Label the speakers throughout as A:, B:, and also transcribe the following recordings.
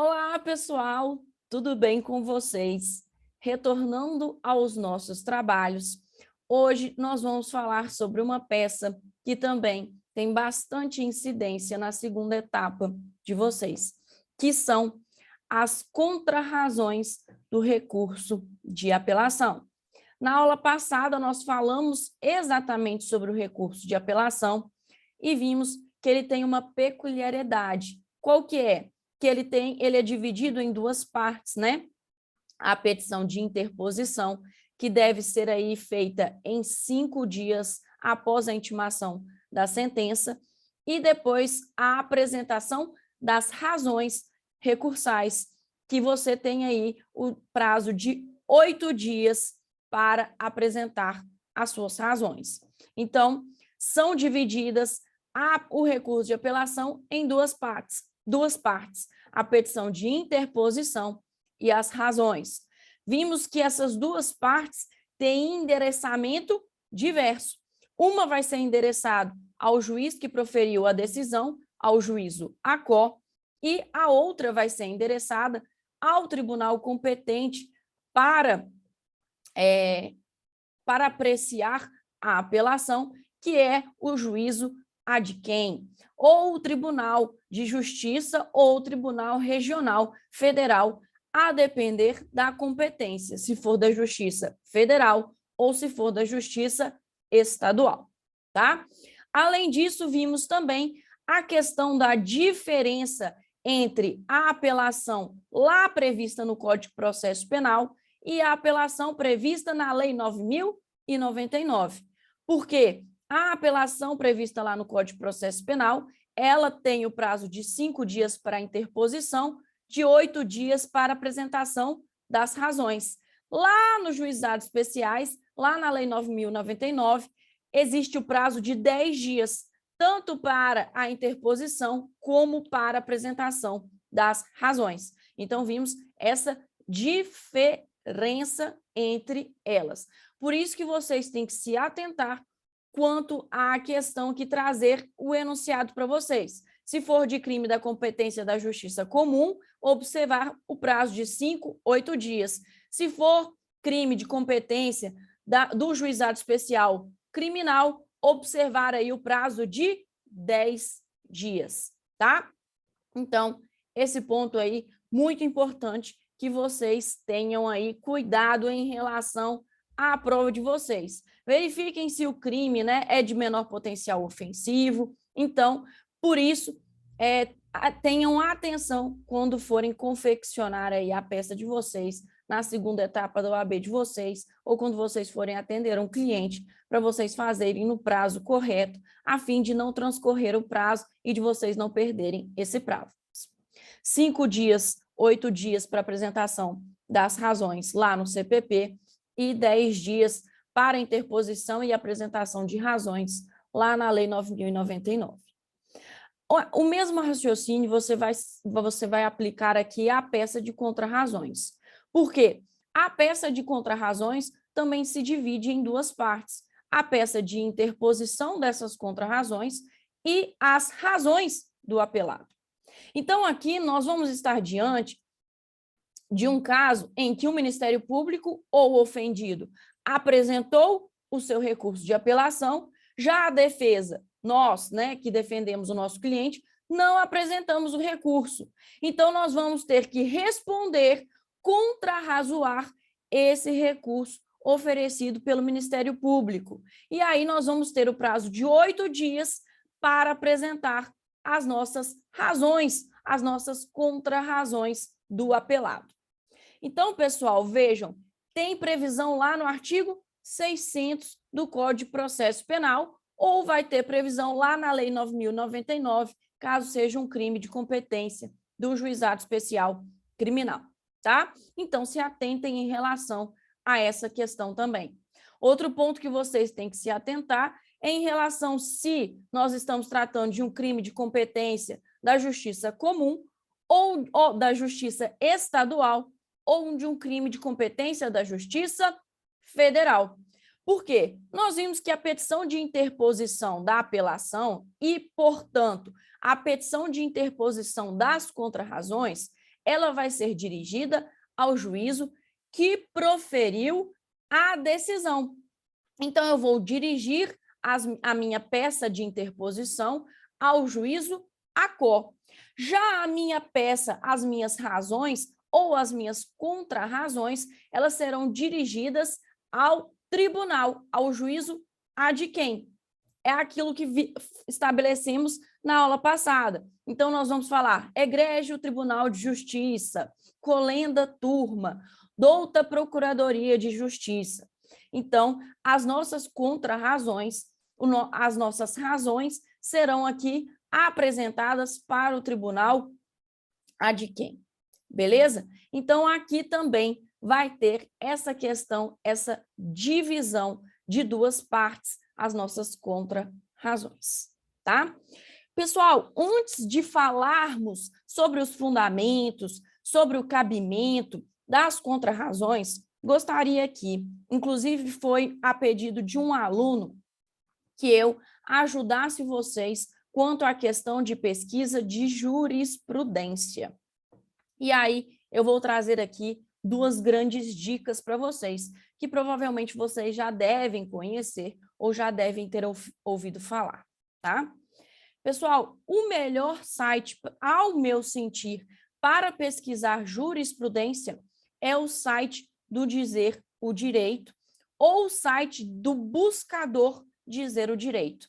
A: Olá, pessoal, tudo bem com vocês? Retornando aos nossos trabalhos, hoje nós vamos falar sobre uma peça que também tem bastante incidência na segunda etapa de vocês, que são as contrarrazões do recurso de apelação. Na aula passada, nós falamos exatamente sobre o recurso de apelação e vimos que ele tem uma peculiaridade. Qual que é? Que ele é dividido em duas partes, né? A petição de interposição, que deve ser aí feita em 5 dias após a intimação da sentença, e depois a apresentação das razões recursais, que você tem aí o prazo de 8 dias para apresentar as suas razões. Então, são divididas o recurso de apelação em duas partes, a petição de interposição e as razões. Vimos que essas duas partes têm endereçamento diverso. Uma vai ser endereçada ao juiz que proferiu a decisão, ao juízo ACO, e a outra vai ser endereçada ao tribunal competente para apreciar a apelação, que é o juízo ad quem, ou o Tribunal de Justiça ou o Tribunal Regional Federal, a depender da competência, se for da Justiça Federal ou se for da Justiça Estadual, tá? Além disso, vimos também a questão da diferença entre a apelação lá prevista no Código de Processo Penal e a apelação prevista na Lei 9.099. Por quê? A apelação prevista lá no Código de Processo Penal, ela tem o prazo de 5 dias para a interposição, de 8 dias para apresentação das razões. Lá nos juizados especiais, lá na Lei 9.099, existe o prazo de 10 dias, tanto para a interposição como para a apresentação das razões. Então, vimos essa diferença entre elas. Por isso que vocês têm que se atentar quanto à questão que trazer o enunciado para vocês. Se for de crime da competência da justiça comum, observar o prazo de 5, 8 dias. Se for crime de competência do juizado especial criminal, observar aí o prazo de 10 dias, tá? Então, esse ponto aí, muito importante que vocês tenham aí cuidado em relação à prova de vocês. Verifiquem se o crime, né, é de menor potencial ofensivo. Então, por isso, tenham atenção quando forem confeccionar aí a peça de vocês na segunda etapa da OAB de vocês, ou quando vocês forem atender um cliente, para vocês fazerem no prazo correto, a fim de não transcorrer o prazo e de vocês não perderem esse prazo. 5 dias, 8 dias para apresentação das razões lá no CPP e 10 dias para interposição e apresentação de razões lá na Lei 9.099. O mesmo raciocínio você vai aplicar aqui à peça de contrarrazões. Por quê? A peça de contrarrazões também se divide em duas partes. A peça de interposição dessas contrarrazões e as razões do apelado. Então, aqui nós vamos estar diante de um caso em que o Ministério Público ou o ofendido apresentou o seu recurso de apelação, já a defesa, nós, né, que defendemos o nosso cliente, não apresentamos o recurso. Então, nós vamos ter que responder, contrarrazoar esse recurso oferecido pelo Ministério Público. E aí nós vamos ter o prazo de 8 dias para apresentar as nossas razões, as nossas contrarrazões do apelado. Então, pessoal, vejam, tem previsão lá no artigo 600 do Código de Processo Penal, ou vai ter previsão lá na Lei 9.099, caso seja um crime de competência do Juizado Especial Criminal, tá? Então, se atentem em relação a essa questão também. Outro ponto que vocês têm que se atentar é em relação se nós estamos tratando de um crime de competência da Justiça Comum ou da Justiça Estadual, ou de um crime de competência da Justiça Federal. Por quê? Nós vimos que a petição de interposição da apelação e, portanto, a petição de interposição das contrarrazões, ela vai ser dirigida ao juízo que proferiu a decisão. Então, eu vou dirigir a minha peça de interposição ao juízo ACO. Já a minha peça, as minhas razões ou as minhas contrarrazões, elas serão dirigidas ao tribunal, ao juízo ad quem? É aquilo que estabelecemos na aula passada. Então, nós vamos falar egrégio Tribunal de Justiça, colenda turma, douta Procuradoria de Justiça. Então, as nossas contrarrazões, as nossas razões serão aqui apresentadas para o tribunal ad quem. Beleza? Então, aqui também vai ter essa questão, essa divisão de duas partes, as nossas contrarrazões, tá? Pessoal, antes de falarmos sobre os fundamentos, sobre o cabimento das contrarrazões, gostaria que, inclusive foi a pedido de um aluno, que eu ajudasse vocês quanto à questão de pesquisa de jurisprudência. E aí, eu vou trazer aqui duas grandes dicas para vocês, que provavelmente vocês já devem conhecer ou já devem ter ouvido falar, tá? Pessoal, o melhor site, ao meu sentir, para pesquisar jurisprudência é o site do Dizer o Direito ou o site do buscador Dizer o Direito.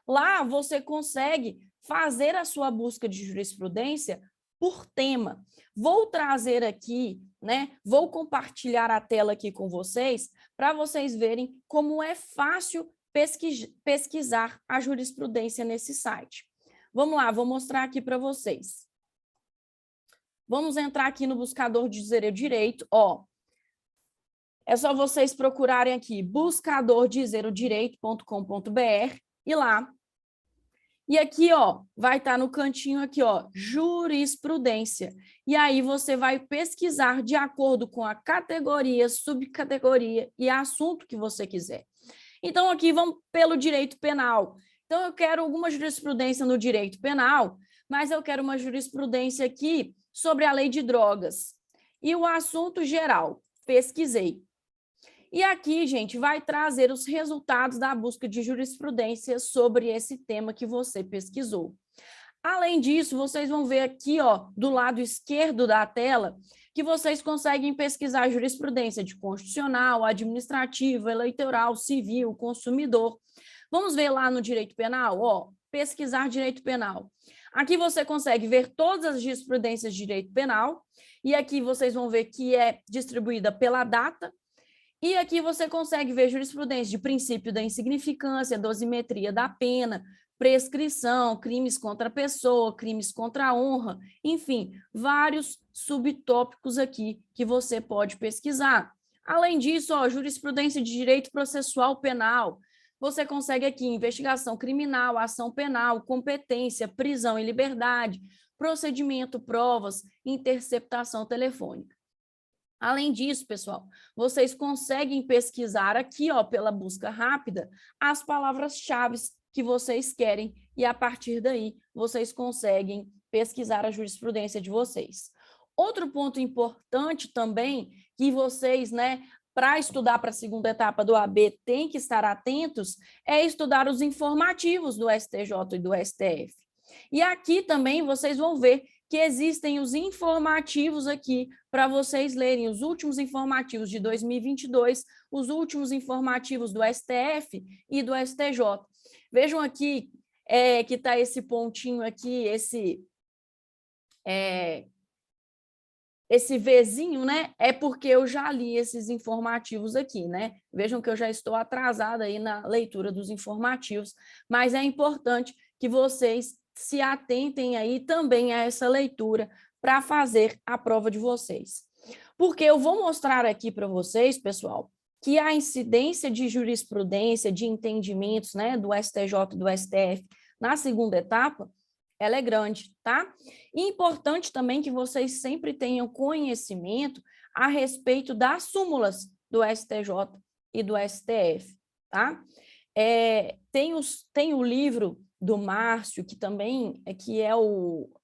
A: Lá você consegue fazer a sua busca de jurisprudência por tema. Vou trazer aqui, né? Vou compartilhar a tela aqui com vocês para vocês verem como é fácil pesquisar a jurisprudência nesse site. Vamos lá, vou mostrar aqui para vocês. Vamos entrar aqui no buscador de Dizer o Direito, ó. É só vocês procurarem aqui buscadordizerodireito.com.br e lá. E aqui, ó, vai estar no cantinho aqui, ó, jurisprudência. E aí você vai pesquisar de acordo com a categoria, subcategoria e assunto que você quiser. Então, aqui vamos pelo direito penal. Então, eu quero alguma jurisprudência no direito penal, mas eu quero uma jurisprudência aqui sobre a lei de drogas. E o assunto geral, pesquisei. E aqui, gente, vai trazer os resultados da busca de jurisprudência sobre esse tema que você pesquisou. Além disso, vocês vão ver aqui, ó, do lado esquerdo da tela, que vocês conseguem pesquisar jurisprudência de constitucional, administrativa, eleitoral, civil, consumidor. Vamos ver lá no direito penal, ó, pesquisar direito penal. Aqui você consegue ver todas as jurisprudências de direito penal, e aqui vocês vão ver que é distribuída pela data, e aqui você consegue ver jurisprudência de princípio da insignificância, dosimetria da pena, prescrição, crimes contra a pessoa, crimes contra a honra, enfim, vários subtópicos aqui que você pode pesquisar. Além disso, ó, jurisprudência de direito processual penal. Você consegue aqui investigação criminal, ação penal, competência, prisão e liberdade, procedimento, provas, interceptação telefônica. Além disso, pessoal, vocês conseguem pesquisar aqui, ó, pela busca rápida, as palavras-chave que vocês querem e, a partir daí, vocês conseguem pesquisar a jurisprudência de vocês. Outro ponto importante também, que vocês, né, para estudar para a segunda etapa do AB, têm que estar atentos, é estudar os informativos do STJ e do STF. E aqui também vocês vão ver que existem os informativos aqui para vocês lerem, os últimos informativos de 2022, os últimos informativos do STF e do STJ. Vejam aqui que está esse pontinho aqui, esse Vzinho, né? É porque eu já li esses informativos aqui, né? Vejam que eu já estou atrasada aí na leitura dos informativos, mas é importante que vocês se atentem aí também a essa leitura para fazer a prova de vocês. Porque eu vou mostrar aqui para vocês, pessoal, que a incidência de jurisprudência, de entendimentos, né, do STJ e do STF na segunda etapa, ela é grande, tá? E importante também que vocês sempre tenham conhecimento a respeito das súmulas do STJ e do STF, tá? Tem o livro do Márcio, que também é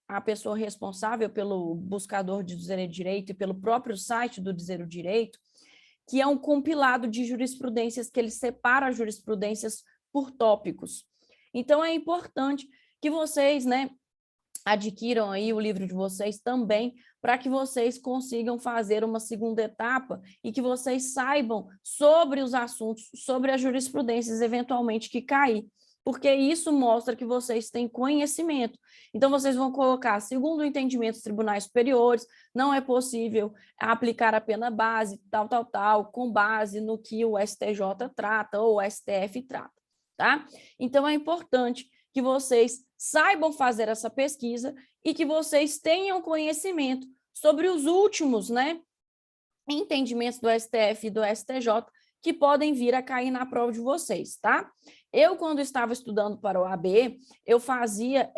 A: a pessoa responsável pelo buscador de Dizer o Direito e pelo próprio site do Dizer o Direito, que é um compilado de jurisprudências que ele separa as jurisprudências por tópicos. Então, é importante que vocês, né, adquiram aí o livro de vocês também, para que vocês consigam fazer uma segunda etapa e que vocês saibam sobre os assuntos, sobre as jurisprudências eventualmente que cair, porque isso mostra que vocês têm conhecimento. Então, vocês vão colocar, segundo o entendimento dos tribunais superiores, não é possível aplicar a pena base, tal, com base no que o STJ trata ou o STF trata, tá? Então, é importante que vocês saibam fazer essa pesquisa e que vocês tenham conhecimento sobre os últimos, né, entendimentos do STF e do STJ que podem vir a cair na prova de vocês, tá? Eu, quando estava estudando para o OAB, eu fazia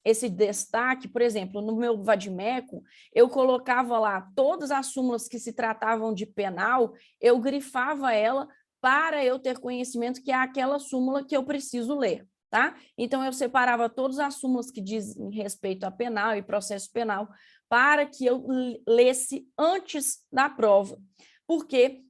A: esse destaque, por exemplo, no meu vadimeco, eu colocava lá todas as súmulas que se tratavam de penal, eu grifava ela para eu ter conhecimento que é aquela súmula que eu preciso ler, tá? Então, eu separava todas as súmulas que dizem respeito a penal e processo penal para que eu lesse antes da prova, porque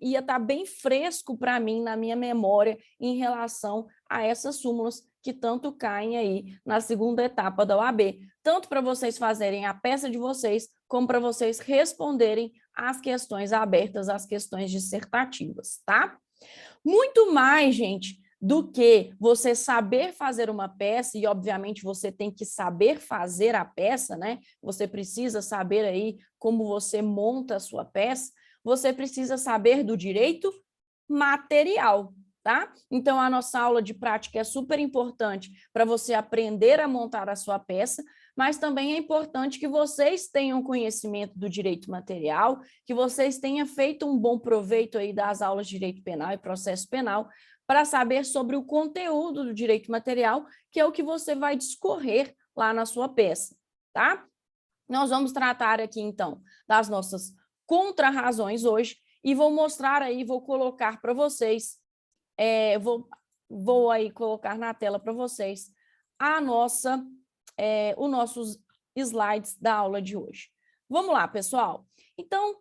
A: ia estar bem fresco para mim, na minha memória, em relação a essas súmulas que tanto caem aí na segunda etapa da OAB, tanto para vocês fazerem a peça de vocês, como para vocês responderem às questões abertas, às questões dissertativas, tá? Muito mais, gente, do que você saber fazer uma peça, e obviamente você tem que saber fazer a peça, né? Você precisa saber aí como você monta a sua peça, você precisa saber do direito material, tá? Então, a nossa aula de prática é super importante para você aprender a montar a sua peça, mas também é importante que vocês tenham conhecimento do direito material, que vocês tenham feito um bom proveito aí das aulas de direito penal e processo penal, para saber sobre o conteúdo do direito material, que é o que você vai discorrer lá na sua peça, tá? Nós vamos tratar aqui, então, das nossas contrarrazões hoje, e vou mostrar aí, vou colocar para vocês, vou aí colocar na tela para vocês os nossos slides da aula de hoje. Vamos lá, pessoal? Então,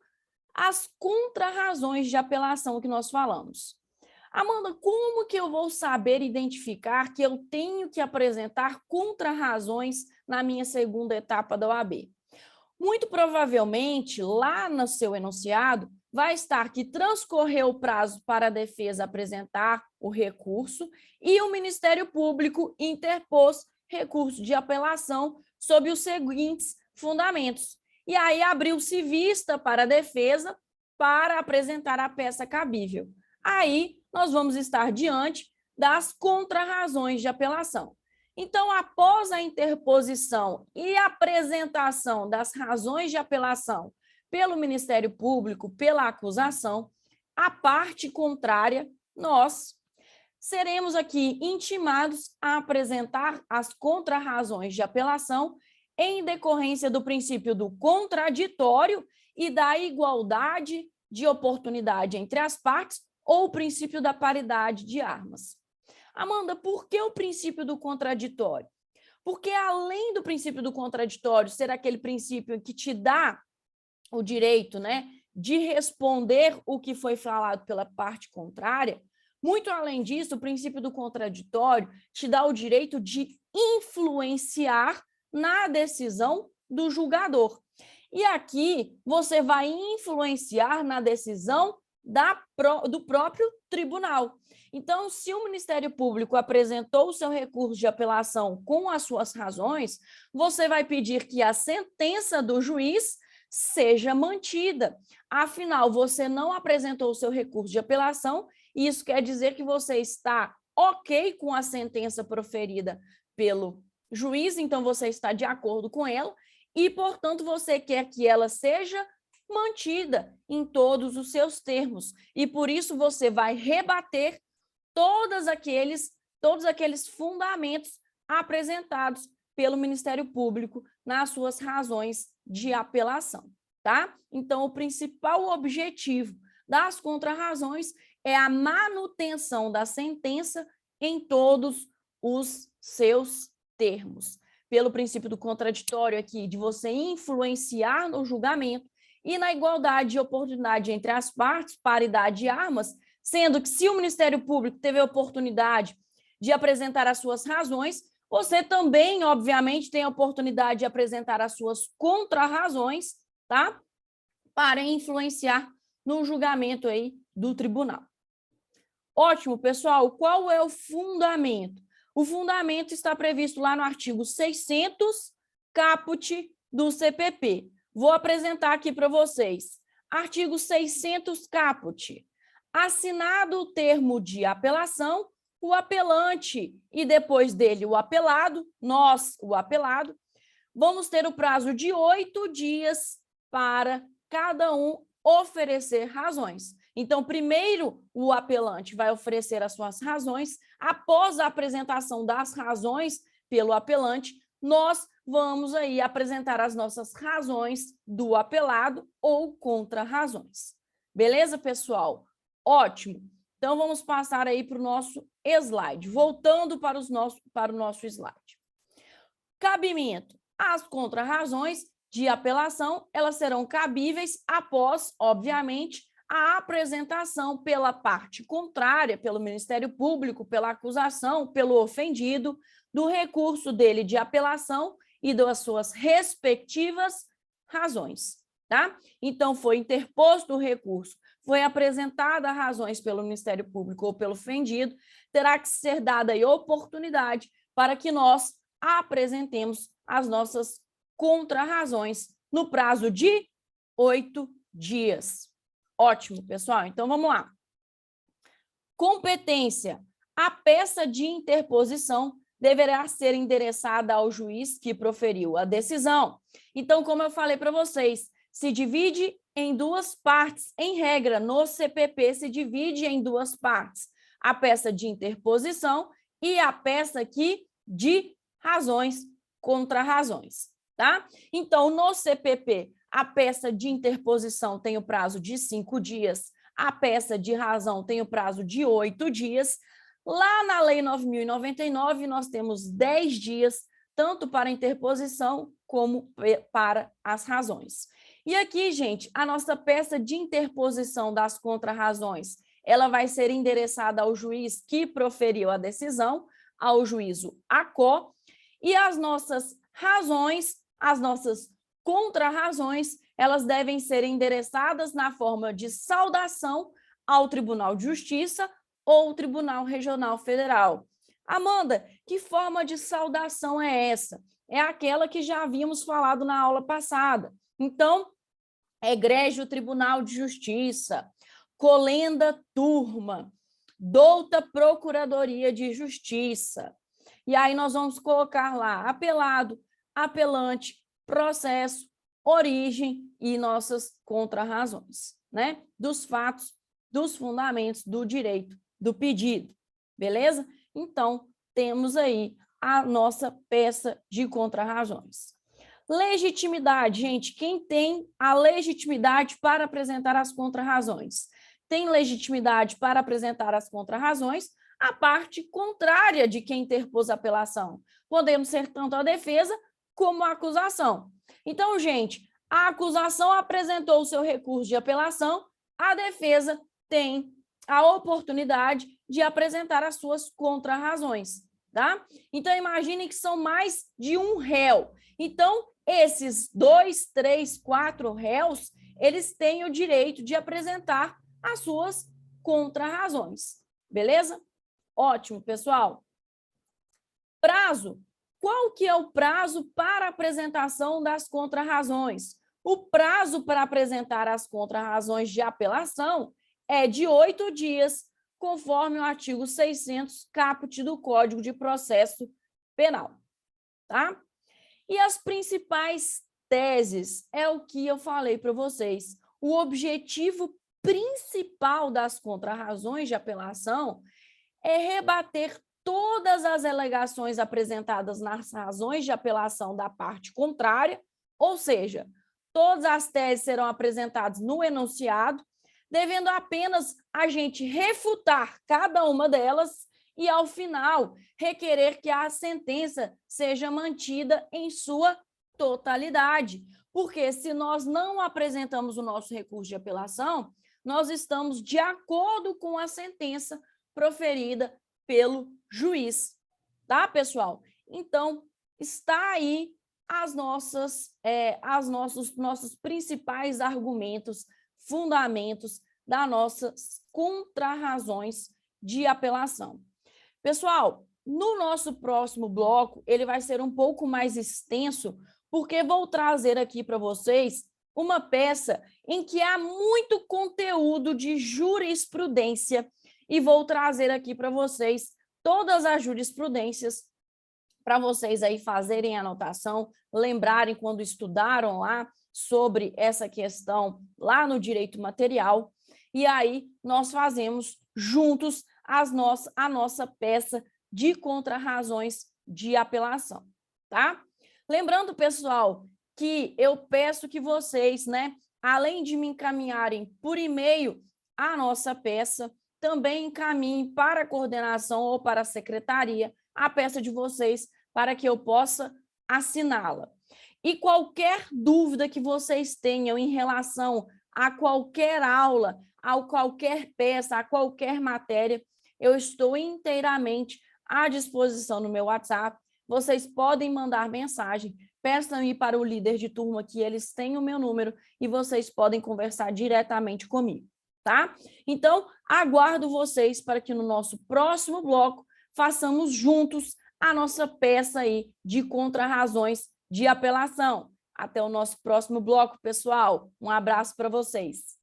A: as contrarrazões de apelação que nós falamos. Amanda, como que eu vou saber identificar que eu tenho que apresentar contrarrazões na minha segunda etapa da OAB? Muito provavelmente, lá no seu enunciado, vai estar que transcorreu o prazo para a defesa apresentar o recurso e o Ministério Público interpôs recurso de apelação sob os seguintes fundamentos. E aí abriu-se vista para a defesa para apresentar a peça cabível. Aí nós vamos estar diante das contrarrazões de apelação. Então, após a interposição e apresentação das razões de apelação pelo Ministério Público, pela acusação, a parte contrária, nós seremos aqui intimados a apresentar as contrarrazões de apelação em decorrência do princípio do contraditório e da igualdade de oportunidade entre as partes ou o princípio da paridade de armas. Amanda, por que o princípio do contraditório? Porque além do princípio do contraditório ser aquele princípio que te dá o direito, né, de responder o que foi falado pela parte contrária, muito além disso, o princípio do contraditório te dá o direito de influenciar na decisão do julgador. E aqui você vai influenciar na decisão do próprio tribunal. Então, se o Ministério Público apresentou o seu recurso de apelação com as suas razões, você vai pedir que a sentença do juiz seja mantida. Afinal, você não apresentou o seu recurso de apelação, e isso quer dizer que você está ok com a sentença proferida pelo juiz, então você está de acordo com ela, e, portanto, você quer que ela seja mantida em todos os seus termos. E, por isso, você vai rebater todos aqueles fundamentos apresentados pelo Ministério Público nas suas razões de apelação, tá? Então, o principal objetivo das contrarrazões é a manutenção da sentença em todos os seus termos. Pelo princípio do contraditório aqui, de você influenciar no julgamento e na igualdade de oportunidade entre as partes, paridade de armas, sendo que se o Ministério Público teve a oportunidade de apresentar as suas razões, você também, obviamente, tem a oportunidade de apresentar as suas contrarrazões, tá? Para influenciar no julgamento aí do tribunal. Ótimo, pessoal. Qual é o fundamento? O fundamento está previsto lá no artigo 600, caput do CPP. Vou apresentar aqui para vocês. Artigo 600, caput. Assinado o termo de apelação, o apelante e depois dele o apelado, nós, o apelado, vamos ter o prazo de 8 dias para cada um oferecer razões. Então, primeiro, o apelante vai oferecer as suas razões. Após a apresentação das razões pelo apelante, nós vamos aí apresentar as nossas razões do apelado ou contra-razões. Beleza, pessoal? Ótimo. Então, vamos passar aí para o nosso slide. Voltando para o nosso slide. Cabimento. As contra-razões de apelação, elas serão cabíveis após, obviamente, a apresentação pela parte contrária, pelo Ministério Público, pela acusação, pelo ofendido, do recurso dele de apelação e das suas respectivas razões, tá? Então, foi interposto o recurso, foi apresentada razões pelo Ministério Público ou pelo ofendido, terá que ser dada aí oportunidade para que nós apresentemos as nossas contra-razões no prazo de 8 dias. Ótimo, pessoal. Então, vamos lá. Competência. A peça de interposição deverá ser endereçada ao juiz que proferiu a decisão. Então, como eu falei para vocês, se divide em duas partes. Em regra, no CPP, se divide em duas partes. A peça de interposição e a peça aqui de razões contra razões, tá? Então, no CPP, a peça de interposição tem o prazo de 5 dias, a peça de razão tem o prazo de 8 dias. Lá na Lei 9.099, nós temos 10 dias, tanto para a interposição como para as razões. E aqui, gente, a nossa peça de interposição das contra-razões, ela vai ser endereçada ao juiz que proferiu a decisão, ao juízo ACO, e as nossas razões, as nossas contra-razões, elas devem ser endereçadas na forma de saudação ao Tribunal de Justiça ou Tribunal Regional Federal. Amanda, que forma de saudação é essa? É aquela que já havíamos falado na aula passada. Então, egrégio Tribunal de Justiça, colenda turma, douta Procuradoria de Justiça. E aí nós vamos colocar lá apelado, apelante, processo, origem e nossas contra-razões, né? Dos fatos, dos fundamentos, do direito, do pedido, beleza? Então, temos aí a nossa peça de contra-razões. Legitimidade, gente, quem tem a legitimidade para apresentar as contra-razões? Tem legitimidade para apresentar as contra-razões a parte contrária de quem interpôs a apelação. Podemos ser tanto a defesa como a acusação. Então, gente, a acusação apresentou o seu recurso de apelação, a defesa tem a oportunidade de apresentar as suas contra-razões, tá? Então, imagine que são mais de um réu. Então, esses 2, 3, 4 réus, eles têm o direito de apresentar as suas contra-razões, beleza? Ótimo, pessoal. Prazo. Qual que é o prazo para apresentação das contra-razões? O prazo para apresentar as contra-razões de apelação é de 8 dias, conforme o artigo 600, caput do Código de Processo Penal, tá? E as principais teses é o que eu falei para vocês. O objetivo principal das contra-razões de apelação é rebater todas as alegações apresentadas nas razões de apelação da parte contrária, ou seja, todas as teses serão apresentadas no enunciado, devendo apenas a gente refutar cada uma delas e, ao final, requerer que a sentença seja mantida em sua totalidade. Porque se nós não apresentamos o nosso recurso de apelação, nós estamos de acordo com a sentença proferida pelo juiz, tá, pessoal? Então, está aí nossos principais argumentos, fundamentos das nossas contrarrazões de apelação. Pessoal, no nosso próximo bloco, ele vai ser um pouco mais extenso, porque vou trazer aqui para vocês uma peça em que há muito conteúdo de jurisprudência e vou trazer aqui para vocês todas as jurisprudências para vocês aí fazerem anotação, lembrarem quando estudaram lá sobre essa questão lá no direito material, e aí nós fazemos juntos a nossa peça de contrarrazões de apelação, tá? Lembrando, pessoal, que eu peço que vocês, né, além de me encaminharem por e-mail a nossa peça, também encaminhem para a coordenação ou para a secretaria a peça de vocês para que eu possa assiná-la. E qualquer dúvida que vocês tenham em relação a qualquer aula, a qualquer peça, a qualquer matéria, eu estou inteiramente à disposição no meu WhatsApp. Vocês podem mandar mensagem, peçam-me para o líder de turma que eles têm o meu número e vocês podem conversar diretamente comigo, tá? Então, aguardo vocês para que no nosso próximo bloco façamos juntos a nossa peça aí de contrarrazões de apelação. Até o nosso próximo bloco, pessoal. Um abraço para vocês.